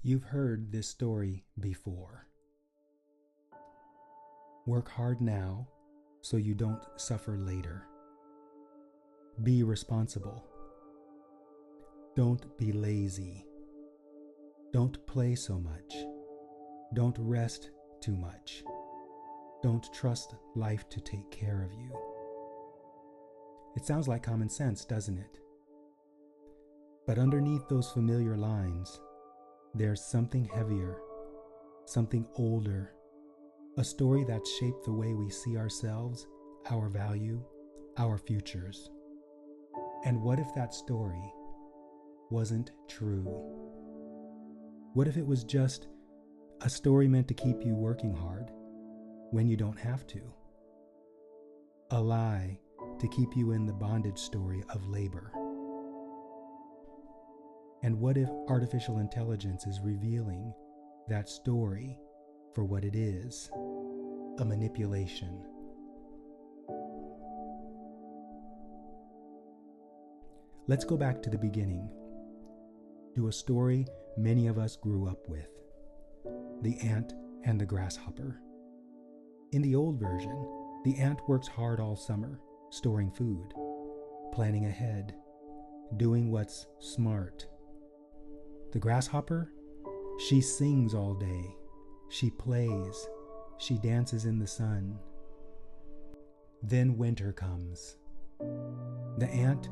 You've heard this story before. Work hard now so you don't suffer later. Be responsible. Don't be lazy. Don't play so much. Don't rest too much. Don't trust life to take care of you. It sounds like common sense, doesn't it? But underneath those familiar lines, there's something heavier, something older, a story that's shaped the way we see ourselves, our value, our futures. And what if that story wasn't true? What if it was just a story meant to keep you working hard when you don't have to? A lie to keep you in the bondage story of labor. And what if artificial intelligence is revealing that story for what it is, a manipulation? Let's go back to the beginning, to a story many of us grew up with, the ant and the grasshopper. In the old version, the ant works hard all summer, storing food, planning ahead, doing what's smart. The grasshopper, she sings all day, she plays, she dances in the sun. Then winter comes. The ant,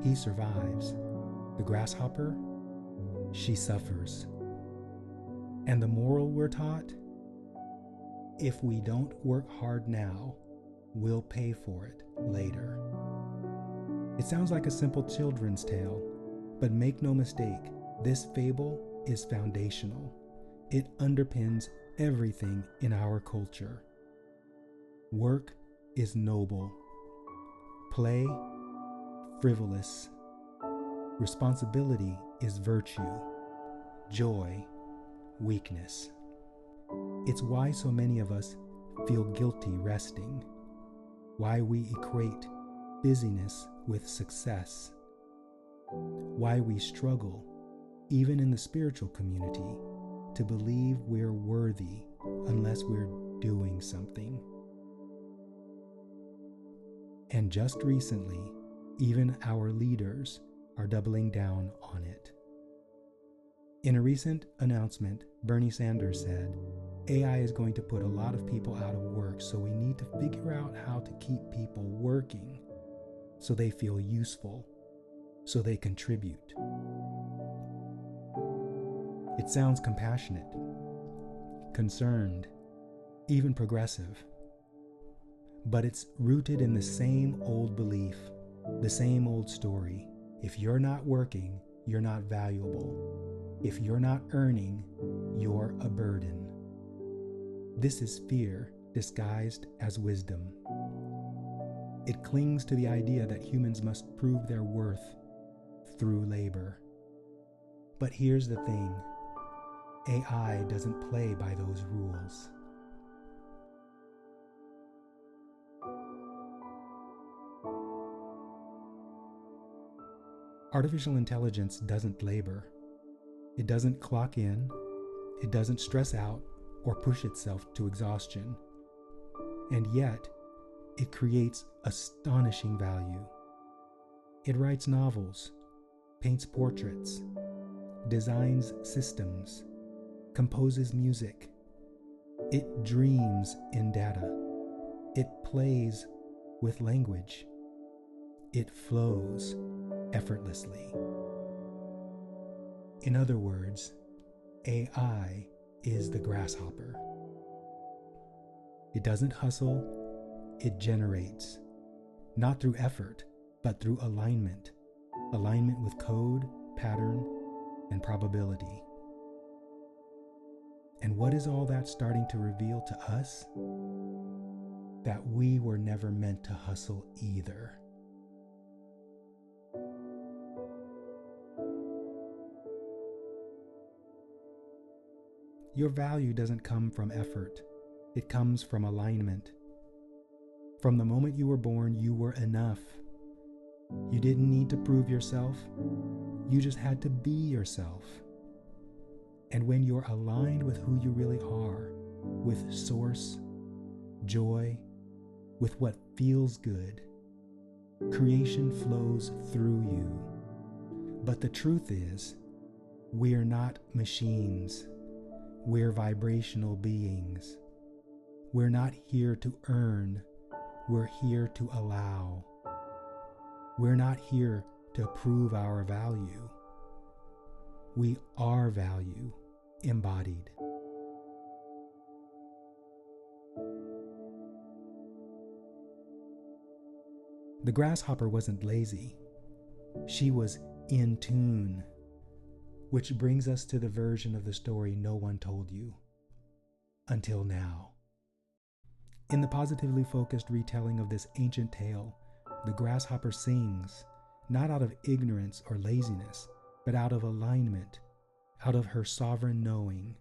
he survives. The grasshopper, she suffers. And the moral we're taught? If we don't work hard now, we'll pay for it later. It sounds like a simple children's tale, but make no mistake, this fable is foundational. It underpins everything in our culture. Work is noble. Play, frivolous. Responsibility is virtue. Joy, weakness. It's why so many of us feel guilty resting, why we equate busyness with success, why we struggle, even in the spiritual community, to believe we're worthy unless we're doing something. And just recently, even our leaders are doubling down on it. In a recent announcement, Bernie Sanders said, AI is going to put a lot of people out of work, so we need to figure out how to keep people working so they feel useful, so they contribute. It sounds compassionate, concerned, even progressive. But it's rooted in the same old belief, the same old story. If you're not working, you're not valuable. If you're not earning, you're a burden. This is fear disguised as wisdom. It clings to the idea that humans must prove their worth through labor. But here's the thing. AI doesn't play by those rules. Artificial intelligence doesn't labor. It doesn't clock in. It doesn't stress out or push itself to exhaustion. And yet, it creates astonishing value. It writes novels, paints portraits, designs systems, composes music. It dreams in data. It plays with language. It flows effortlessly. In other words, AI is the grasshopper. It doesn't hustle, it generates, not through effort, but through alignment with code, pattern, and probability. And what is all that starting to reveal to us? That we were never meant to hustle either. Your value doesn't come from effort. It comes from alignment. From the moment you were born, you were enough. You didn't need to prove yourself. You just had to be yourself. And when you're aligned with who you really are, with source, joy, with what feels good, creation flows through you. But the truth is, we're not machines. We're vibrational beings. We're not here to earn. We're here to allow. We're not here to prove our value. We are value embodied. The grasshopper wasn't lazy. She was in tune, which brings us to the version of the story no one told you until now. In the positively focused retelling of this ancient tale, the grasshopper sings, not out of ignorance or laziness, but out of alignment, out of her sovereign knowing.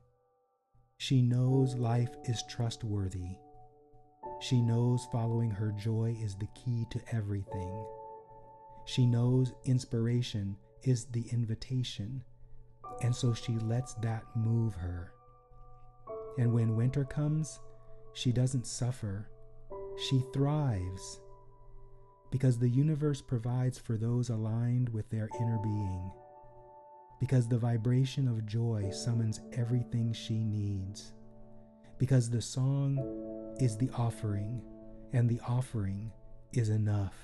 She knows life is trustworthy. She knows following her joy is the key to everything. She knows inspiration is the invitation, and so she lets that move her. And when winter comes, she doesn't suffer, she thrives, because the universe provides for those aligned with their inner being, because the vibration of joy summons everything she needs, because the song is the offering, and the offering is enough.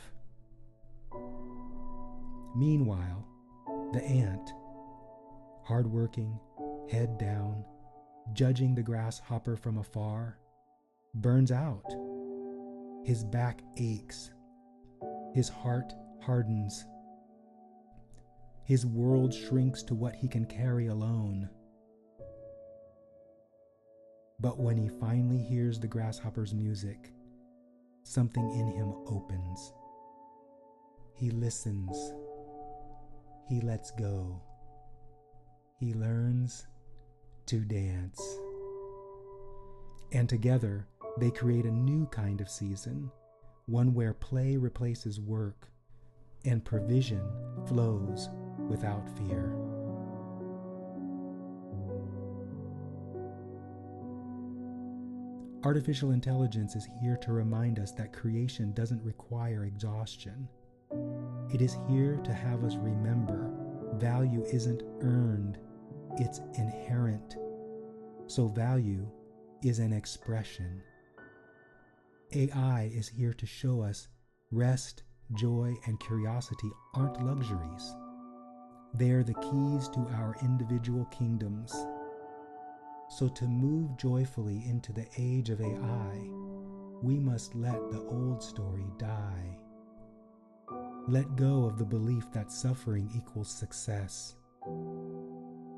Meanwhile, the ant, hardworking, head down, judging the grasshopper from afar, burns out. His back aches. His heart hardens. His world shrinks to what he can carry alone. But when he finally hears the grasshopper's music, something in him opens. He listens. He lets go. He learns to dance. And together, they create a new kind of season, one where play replaces work and provision flows without fear. Artificial intelligence is here to remind us that creation doesn't require exhaustion. It is here to have us remember value isn't earned, it's inherent. So value is an expression. AI is here to show us rest, joy, and curiosity aren't luxuries. They're the keys to our individual kingdoms. So to move joyfully into the age of AI, we must let the old story die. Let go of the belief that suffering equals success.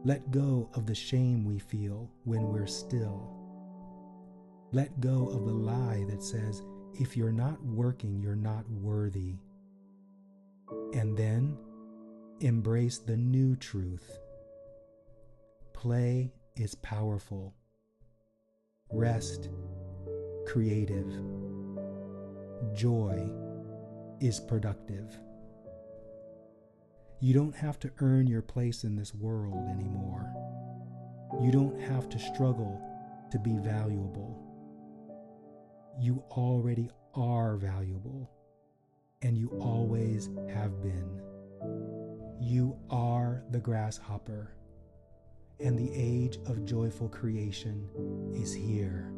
Let go of the shame we feel when we're still. Let go of the lie that says, if you're not working, you're not worthy. And then embrace the new truth. Play is powerful. Rest, creative. Joy is productive. You don't have to earn your place in this world anymore. You don't have to struggle to be valuable. You already are valuable, and you always have been. You are the grasshopper, and the age of joyful creation is here.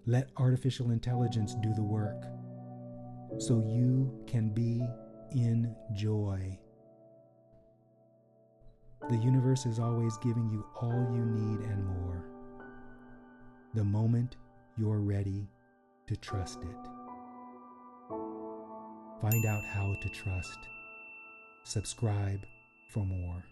Let artificial intelligence do the work, so you can be in joy. The universe is always giving you all you need and more, the moment you're ready to trust it. Find out how to trust. Subscribe for more.